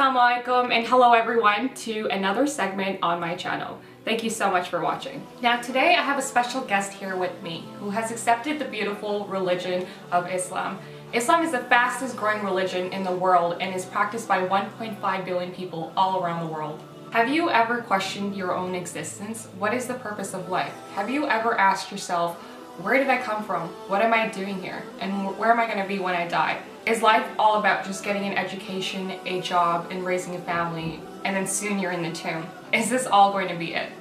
Assalamualaikum and hello everyone to another segment on my channel. Thank you so much for watching. Now today I have a special guest here with me who has accepted the beautiful religion of Islam. Islam is the fastest growing religion in the world and is practiced by 1.5 billion people all around the world. Have you ever questioned your own existence? What is the purpose of life? Have you ever asked yourself, where did I come from? What am I doing here? And where am I going to be when I die? Is life all about just getting an education, a job, and raising a family, and then soon you're in the tomb? Is this all going to be it?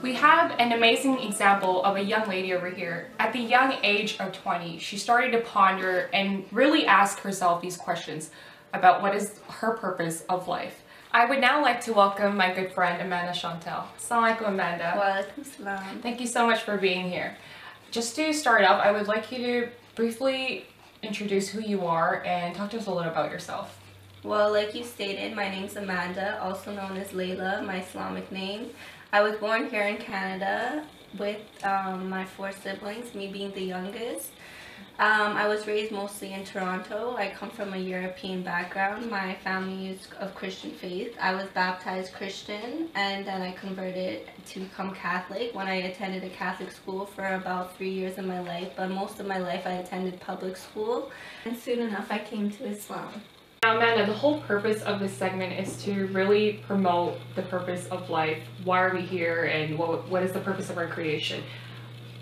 We have an amazing example of a young lady over here. At the young age of 20, she started to ponder and really ask herself these questions about what is her purpose of life. I would now like to welcome my good friend Amanda Chantel. Assalamualaikum, Amanda. Walaikum salam. Thank you so much for being here. Just to start off, I would like you to briefly introduce who you are and talk to us a little about yourself. Well, like you stated, my name's Amanda, also known as Layla, my Islamic name. I was born here in Canada with my 4 siblings, me being the youngest. I was raised mostly in Toronto. I come from a European background. My family is of Christian faith. I was baptized Christian and then I converted to become Catholic when I attended a Catholic school for about 3 years of my life, but most of my life I attended public school, and soon enough I came to Islam. Now Amanda, the whole purpose of this segment is to really promote the purpose of life. Why are we here and what is the purpose of our creation?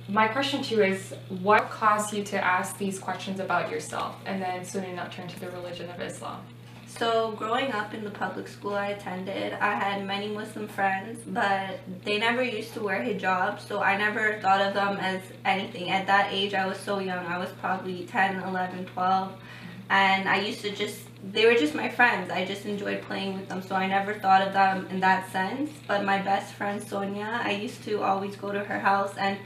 My question to you is, what caused you to ask these questions about yourself and then soon enough turn to the religion of Islam? So growing up in the public school I attended, I had many Muslim friends, but they never used to wear hijab, so I never thought of them as anything. At that age I was so young, I was probably 10, 11, 12, and I used to they were just my friends. I just enjoyed playing with them, so I never thought of them in that sense. But my best friend Sonia, I used to always go to her house, and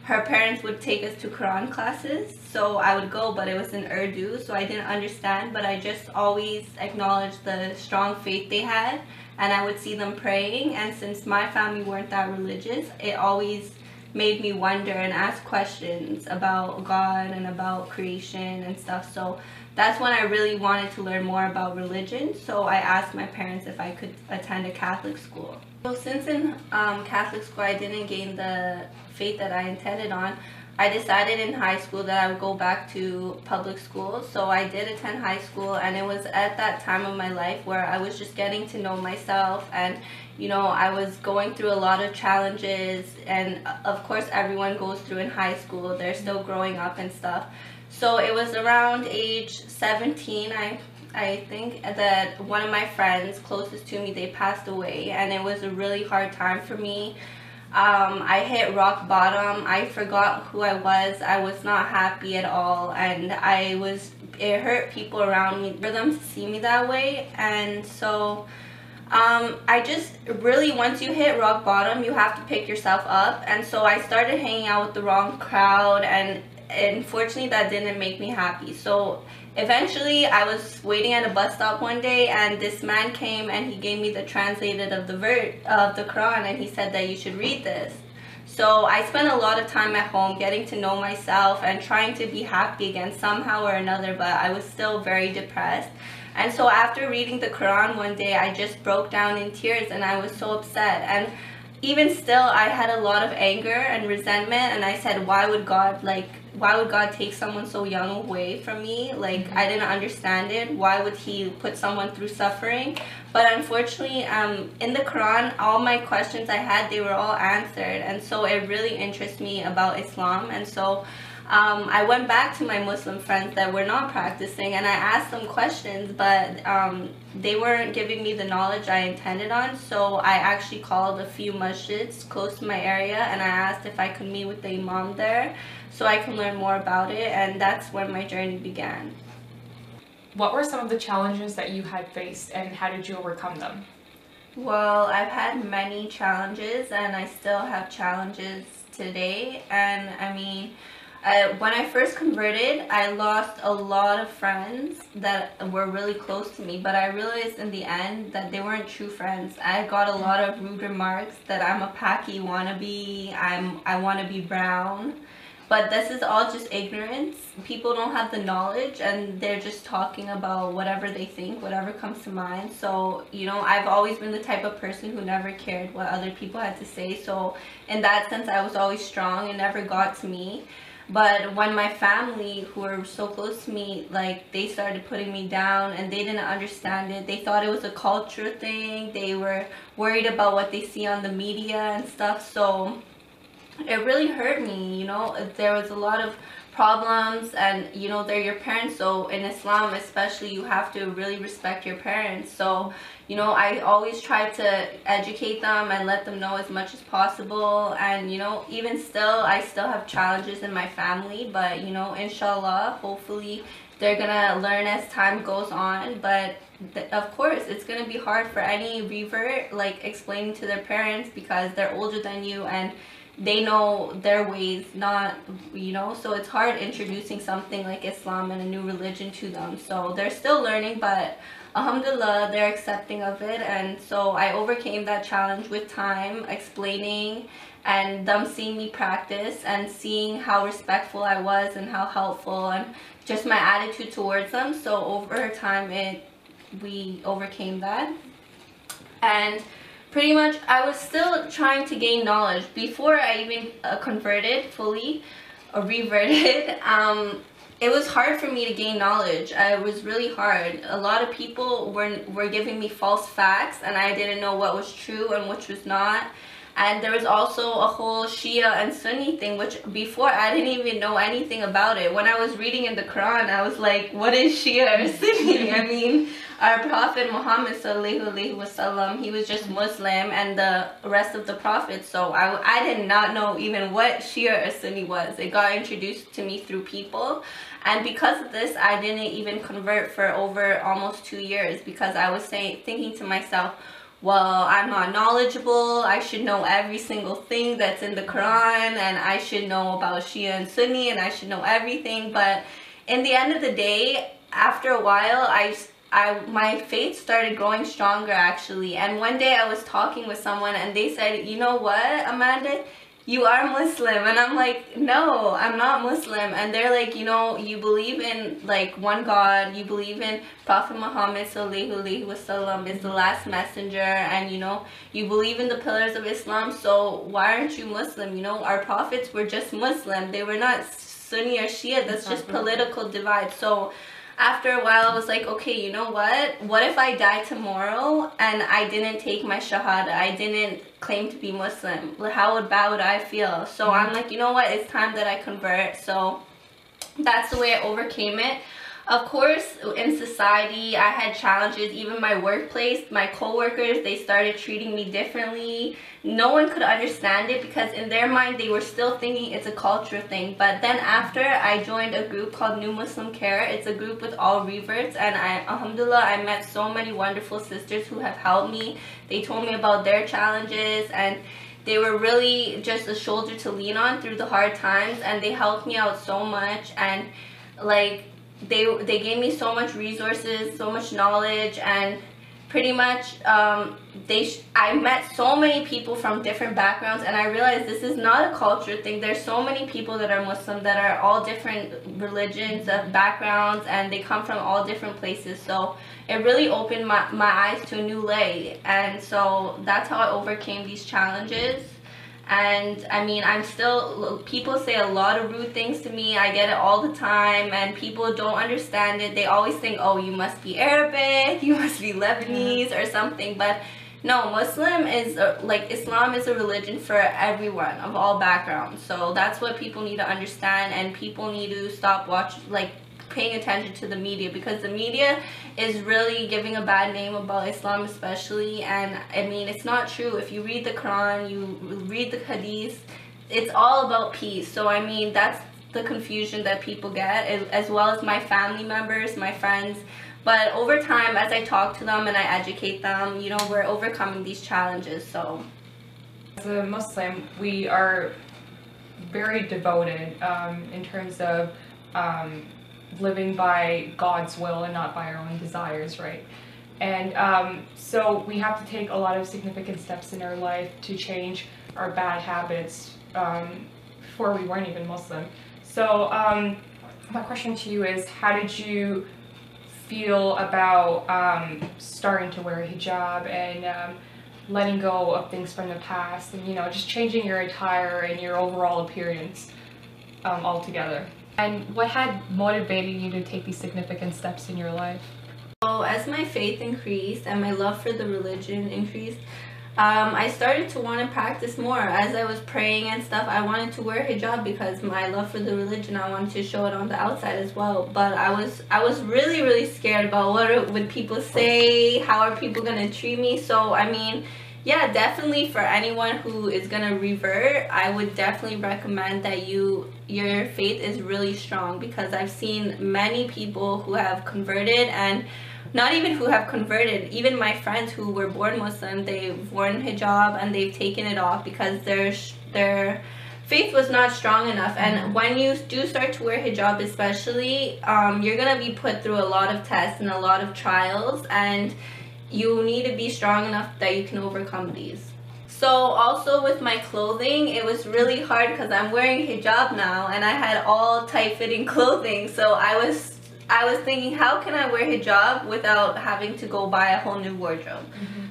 her parents would take us to Quran classes, so I would go, but it was in Urdu, so I didn't understand, but I just always acknowledged the strong faith they had, and I would see them praying. And since my family weren't that religious, it always made me wonder and ask questions about God and about creation and stuff. So that's when I really wanted to learn more about religion, so I asked my parents if I could attend a Catholic school. So since in Catholic school I didn't gain the faith that I intended on, I decided in high school that I would go back to public school. So I did attend high school, and it was at that time of my life where I was just getting to know myself, and you know, I was going through a lot of challenges, and of course everyone goes through in high school, they're still growing up and stuff. So it was around age 17, I think, that one of my friends closest to me, they passed away, and it was a really hard time for me. I hit rock bottom. I forgot who I was not happy at all, and it hurt people around me for them to see me that way. And so I just really, once you hit rock bottom, you have to pick yourself up. And so I started hanging out with the wrong crowd, and unfortunately that didn't make me happy. So eventually I was waiting at a bus stop one day, and this man came and he gave me the translated of the Quran, and he said that you should read this. So I spent a lot of time at home getting to know myself and trying to be happy again somehow or another, but I was still very depressed. And so after reading the Quran one day, I just broke down in tears, and I was so upset. And even still, I had a lot of anger and resentment, and I said, why would God take someone so young away from me? Like, I didn't understand it. Why would he put someone through suffering? But unfortunately, in the Quran, all my questions I had, they were all answered, and so it really interests me about Islam. And so I went back to my Muslim friends that were not practicing, and I asked them questions, but they weren't giving me the knowledge I intended on. So I actually called a few masjids close to my area, and I asked if I could meet with the imam there so I can learn more about it, and that's when my journey began. What were some of the challenges that you had faced, and how did you overcome them? Well, I've had many challenges, and I still have challenges today. And I mean, when I first converted, I lost a lot of friends that were really close to me, but I realized in the end that they weren't true friends. I got a lot of rude remarks that I'm a Paki wannabe, I want to be brown, But this is all just ignorance. People don't have the knowledge, and they're just talking about whatever they think, whatever comes to mind. So, you know, I've always been the type of person who never cared what other people had to say. So in that sense, I was always strong. It never got to me. But when my family, who were so close to me, like, they started putting me down and they didn't understand it. They thought it was a culture thing. They were worried about what they see on the media and stuff. So it really hurt me, you know. There was a lot of problems, and you know, they're your parents, so in Islam especially, you have to really respect your parents. So, you know, I always try to educate them and let them know as much as possible. And you know, even still, I still have challenges in my family, but you know, inshallah, hopefully they're gonna learn as time goes on. But of course, it's gonna be hard for any revert, like, explaining to their parents, because they're older than you and they know their ways, not, you know, so it's hard introducing something like Islam and a new religion to them. So they're still learning, but alhamdulillah, they're accepting of it. And so I overcame that challenge with time, explaining, and them seeing me practice and seeing how respectful I was and how helpful, and just my attitude towards them. So over time, we overcame that. And pretty much, I was still trying to gain knowledge before I even converted fully or reverted. It was hard for me to gain knowledge. It was really hard. A lot of people were giving me false facts, and I didn't know what was true and which was not. And there was also a whole Shia and Sunni thing, which before I didn't even know anything about it. When I was reading in the Quran, I was like, what is Shia or Sunni? I mean, our Prophet Muhammad sallallahu alaihi wasallam, he was just Muslim, and the rest of the prophets. So I did not know even what Shia or Sunni was. It got introduced to me through people. And because of this, I didn't even convert for over almost 2 years, because I was thinking to myself, well, I'm not knowledgeable, I should know every single thing that's in the Quran, and I should know about Shia and Sunni, and I should know everything. But in the end of the day, after a while, my faith started growing stronger, actually. And one day I was talking with someone, and they said, you know what, Amanda, you are Muslim. And I'm like, no, I'm not Muslim. And they're like, you know, you believe in like one God, you believe in Prophet Muhammad sallallahu alaihi wasallam is the last messenger, and you know, you believe in the pillars of Islam, so why aren't you Muslim? You know, our prophets were just Muslim, they were not Sunni or Shia. That's just political divide. So after a while, I was like, okay, you know what if I die tomorrow and I didn't take my shahada, I didn't claim to be Muslim? How bad would I feel? So I'm like, you know what, it's time that I convert. So that's the way I overcame it. Of course, in society, I had challenges. Even my workplace, my co-workers, they started treating me differently. No one could understand it, because in their mind, they were still thinking it's a culture thing. But then after, I joined a group called New Muslim Care. It's a group with all reverts, and alhamdulillah, I met so many wonderful sisters who have helped me. They told me about their challenges, and they were really just a shoulder to lean on through the hard times, and they helped me out so much. And like, they gave me so much resources, so much knowledge, and pretty much I met so many people from different backgrounds, and I realized this is not a culture thing. There's so many people that are Muslim that are all different religions, backgrounds, and they come from all different places. So it really opened my eyes to a new light, and so that's how I overcame these challenges. And I mean, people say a lot of rude things to me. I get it all the time, and people don't understand it. They always think, oh, you must be Arabic, you must be Lebanese or something. But no, Islam is a religion for everyone of all backgrounds. So that's what people need to understand, and people need to stop paying attention to the media, because the media is really giving a bad name about Islam especially. And I mean, it's not true. If you read the Quran, you read the Hadith, it's all about peace. So I mean, that's the confusion that people get, as well as my family members, my friends. But over time, as I talk to them and I educate them, you know, we're overcoming these challenges. So as a Muslim, we are very devoted in terms of living by God's will and not by our own desires, right? And so we have to take a lot of significant steps in our life to change our bad habits, before we weren't even Muslim. So my question to you is, how did you feel about starting to wear a hijab and letting go of things from the past, and just changing your attire and your overall appearance altogether? And what had motivated you to take these significant steps in your life? So as my faith increased and my love for the religion increased, I started to want to practice more. As I was praying and stuff, I wanted to wear hijab because my love for the religion, I wanted to show it on the outside as well. But I was really scared about what would people say, how are people gonna treat me. So I mean, yeah, definitely for anyone who is gonna revert, I would definitely recommend that your faith is really strong, because I've seen many people who have converted, and not even who have converted, even my friends who were born Muslim, they've worn hijab and they've taken it off because their faith was not strong enough. And when you do start to wear hijab especially, you're gonna be put through a lot of tests and a lot of trials, and you need to be strong enough that you can overcome these. So also with my clothing, it was really hard because I'm wearing hijab now and I had all tight-fitting clothing. So I was thinking, how can I wear hijab without having to go buy a whole new wardrobe?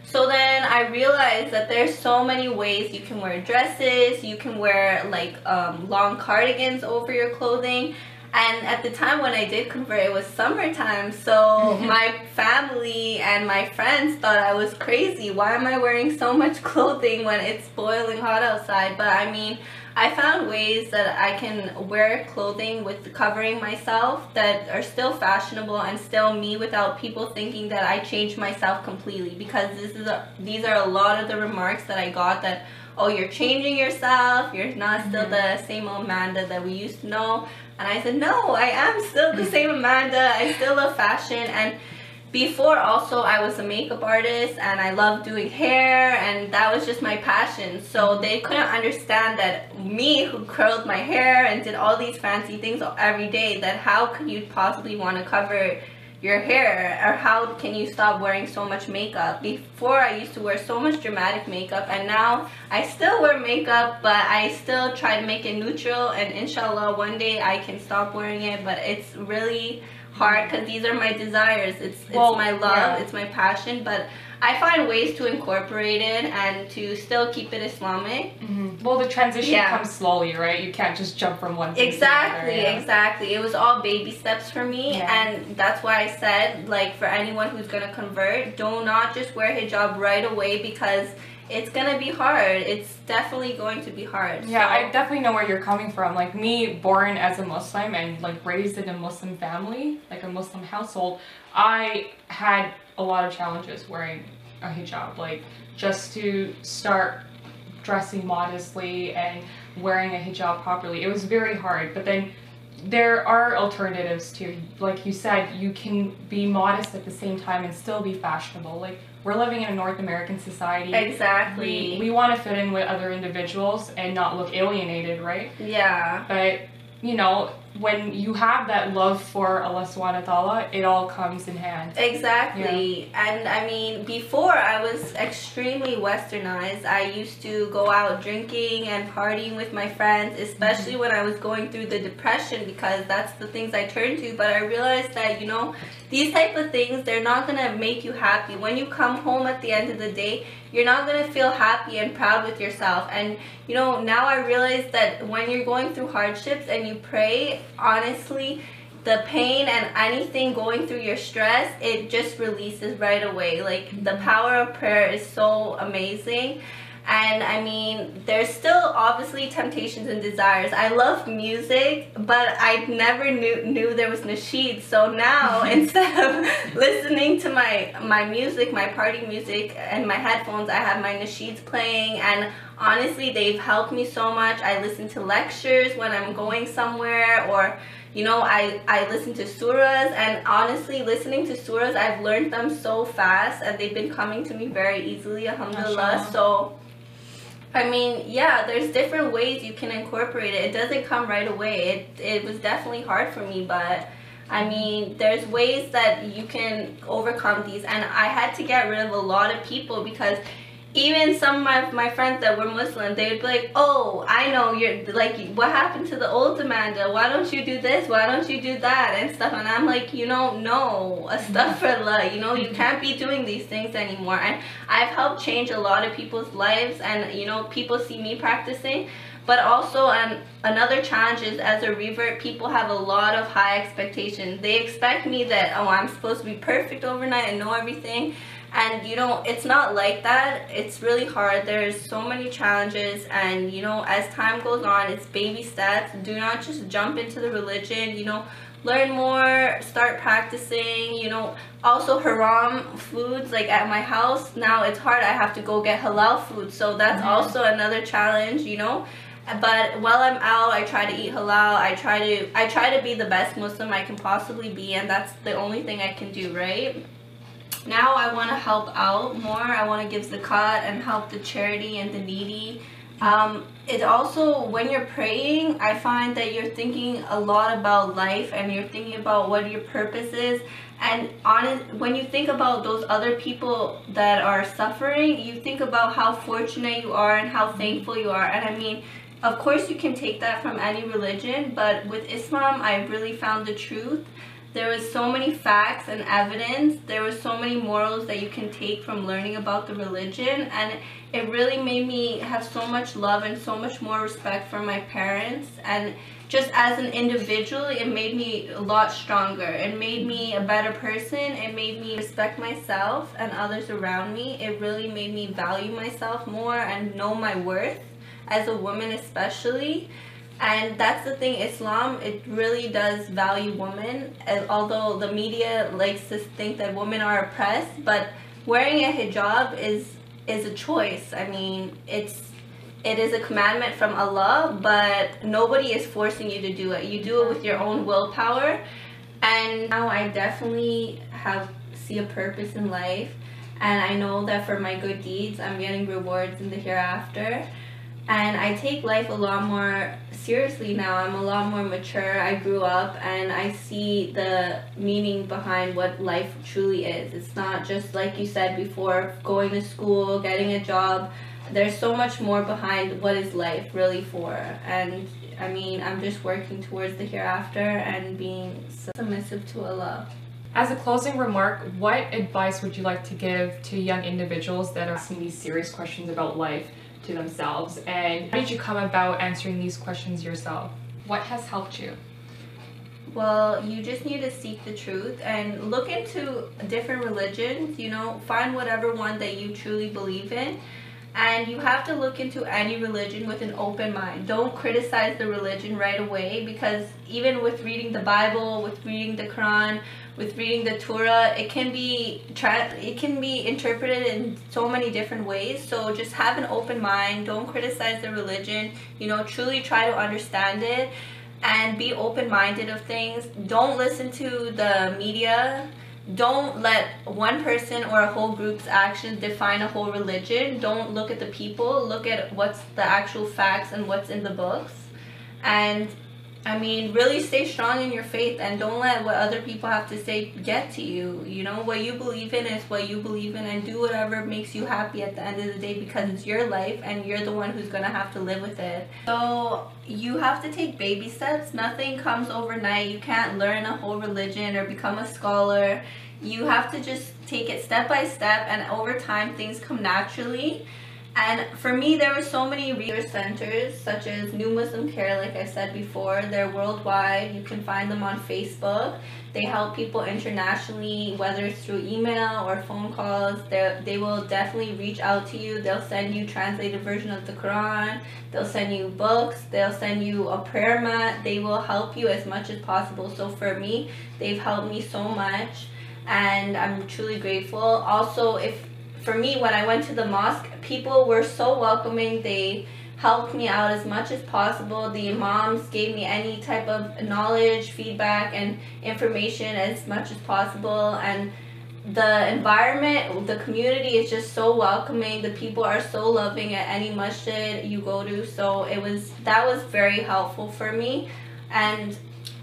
So then I realized that there's so many ways you can wear dresses, you can wear like long cardigans over your clothing. And at the time when I did convert, it was summertime, so my family and my friends thought I was crazy. Why am I wearing so much clothing when it's boiling hot outside? But I mean, I found ways that I can wear clothing with covering myself that are still fashionable and still me, without people thinking that I changed myself completely. Because these are a lot of the remarks that I got, that, oh, you're changing yourself, you're not still the same Amanda that we used to know. And I said, no, I am still the same Amanda. I still love fashion. And before also, I was a makeup artist and I loved doing hair, and that was just my passion. So they couldn't understand that me, who curled my hair and did all these fancy things every day, that how could you possibly want to cover your hair, or how can you stop wearing so much makeup? Before, I used to wear so much dramatic makeup, and now I still wear makeup, but I still try to make it neutral, and inshallah one day I can stop wearing it. But it's really hard because these are my desires, it's my love, it's my passion, but I find ways to incorporate it and to still keep it Islamic. Well, the transition comes slowly, right? You can't just jump from one thing to another. Exactly. It was all baby steps for me, and that's why I said, like, for anyone who's gonna convert, do not just wear hijab right away, because it's gonna be hard. It's definitely going to be hard. Yeah, so I definitely know where you're coming from. Like me, born as a Muslim and like raised in a Muslim family, like a Muslim household, I had a lot of challenges wearing a hijab. Like, just to start dressing modestly and wearing a hijab properly, it was very hard. But then there are alternatives too. Like you said, you can be modest at the same time and still be fashionable. Like, we're living in a North American society. Exactly. We want to fit in with other individuals and not look alienated, right? Yeah. But, you know, when you have that love for Allah subhanahu wa ta'ala, it all comes in hand. Exactly. Yeah. And I mean, before I was extremely westernized. I used to go out drinking and partying with my friends, especially when I was going through the depression, because that's the things I turned to. But I realized that, you know, these type of things, they're not going to make you happy. When you come home at the end of the day, you're not going to feel happy and proud with yourself. And, you know, now I realize that when you're going through hardships and you pray, honestly, the pain and anything going through your stress, it just releases right away. Like, the power of prayer is so amazing. And I mean, there's still obviously temptations and desires. I love music, but I never knew there was nasheed. So now, instead of listening to my music, my party music, and my headphones, I have my nasheeds playing. And honestly, they've helped me so much. I listen to lectures when I'm going somewhere, or, you know, I listen to surahs. And honestly, listening to surahs, I've learned them so fast, and they've been coming to me very easily, alhamdulillah. So I mean, yeah, there's different ways you can incorporate it. It doesn't come right away. It was definitely hard for me, but I mean, there's ways that you can overcome these. And I had to get rid of a lot of people, because even some of my friends that were Muslim, they would be like, oh, I know, you're like, what happened to the old Amanda? Why don't you do this? Why don't you do that? And stuff. And I'm like, you know, no, astaghfirullah, you know, you can't be doing these things anymore. And I've helped change a lot of people's lives, and you know, people see me practicing. But also, another challenge is, as a revert, people have a lot of high expectations. They expect me that, oh, I'm supposed to be perfect overnight and know everything. And you know, it's not like that. It's really hard. There's so many challenges, and you know, as time goes on, it's baby steps. Do not just jump into the religion, you know, learn more, start practicing, you know. Also, haram foods, like at my house now, it's hard. I have to go get halal food, so that's also another challenge, you know. But while I'm out, I try to eat halal. I try to be the best Muslim I can possibly be, and that's the only thing I can do, right? Now I want to help out more. I want to give zakat and help the charity and the needy. It also, when you're praying, I find that you're thinking a lot about life, and you're thinking about what your purpose is. And when you think about those other people that are suffering, you think about how fortunate you are and how thankful you are. And I mean, of course you can take that from any religion, but with Islam, I really found the truth. There was so many facts and evidence. There were so many morals that you can take from learning about the religion, and it really made me have so much love and so much more respect for my parents. And just as an individual, it made me a lot stronger. It made me a better person. It made me respect myself and others around me. It really made me value myself more and know my worth, as a woman especially. And that's the thing, Islam, it really does value women. And although the media likes to think that women are oppressed, but wearing a hijab is a choice. I mean, it is a commandment from Allah, but nobody is forcing you to do it. You do it with your own willpower. And now I definitely see a purpose in life, and I know that for my good deeds, I'm getting rewards in the hereafter. And I take life a lot more seriously now. I'm a lot more mature. I grew up, and I see the meaning behind what life truly is. It's not just, like you said before, going to school, getting a job. There's so much more behind what is life really for. And I mean, I'm just working towards the hereafter and being submissive to Allah. As a closing remark, what advice would you like to give to young individuals that are asking these serious questions about life to themselves, and how did you come about answering these questions yourself? What has helped you? Well, you just need to seek the truth and look into different religions, you know, find whatever one that you truly believe in. And you have to look into any religion with an open mind. Don't criticize the religion right away, because even with reading the Bible, with reading the Quran, with reading the Torah, it can be interpreted in so many different ways. So just have an open mind. Don't criticize the religion. You know, truly try to understand it and be open-minded of things. Don't listen to the media. Don't let one person or a whole group's actions define a whole religion. Don't look at the people. Look at what's the actual facts and what's in the books. And I mean, really stay strong in your faith, and don't let what other people have to say get to you. You know, what you believe in is what you believe in, and do whatever makes you happy at the end of the day, because it's your life and you're the one who's gonna have to live with it. So you have to take baby steps. Nothing comes overnight. You can't learn a whole religion or become a scholar. You have to just take it step by step, and over time things come naturally. And for me, there were so many resource centers, such as New Muslim Care, like I said before. They're worldwide. You can find them on Facebook. They help people internationally, whether it's through email or phone calls. They will definitely reach out to you. They'll send you translated version of the Quran. They'll send you books. They'll send you a prayer mat. They will help you as much as possible. So for me, they've helped me so much, and I'm truly grateful. Also, for me, when I went to the mosque, people were so welcoming. They helped me out as much as possible. The imams gave me any type of knowledge, feedback, and information as much as possible. And the environment, the community is just so welcoming. The people are so loving at any masjid you go to. So that was very helpful for me. And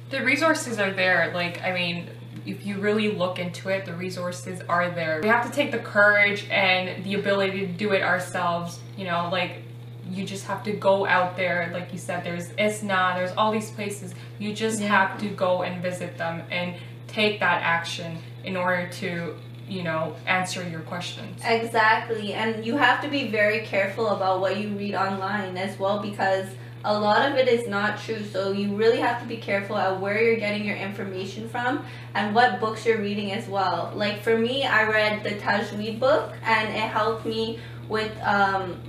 the resources are there. Like, I mean, if you really look into it, the resources are there. We have to take the courage and the ability to do it ourselves, you know, like you just have to go out there. Like you said, there's ISNA, there's all these places. You just have to go and visit them and take that action in order to, you know, answer your questions. Exactly. And you have to be very careful about what you read online as well, because a lot of it is not true. So you really have to be careful at where you're getting your information from and what books you're reading as well. Like for me, I read the Tajweed book, and it helped me with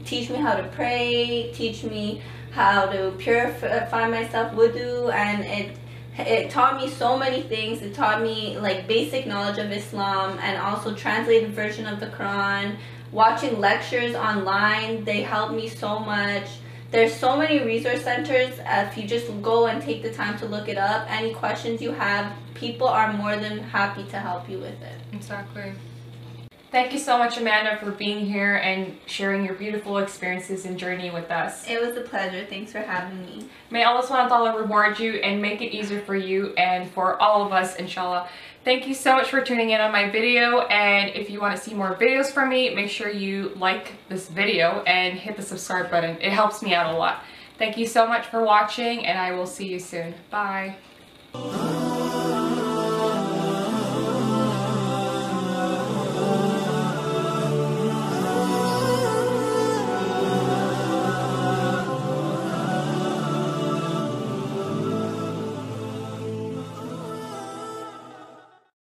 teach me how to pray, teach me how to purify myself, wudu, and it taught me so many things. It taught me like basic knowledge of Islam and also translated version of the Quran. Watching lectures online, they helped me so much. There's so many resource centers. If you just go and take the time to look it up, any questions you have, people are more than happy to help you with it. Exactly. Thank you so much, Amanda, for being here and sharing your beautiful experiences and journey with us. It was a pleasure. Thanks for having me. May Allah subhanahu wa ta'ala reward you and make it easier for you and for all of us, inshallah. Thank you so much for tuning in on my video, and if you want to see more videos from me, make sure you like this video and hit the subscribe button. It helps me out a lot. Thank you so much for watching, and I will see you soon. Bye.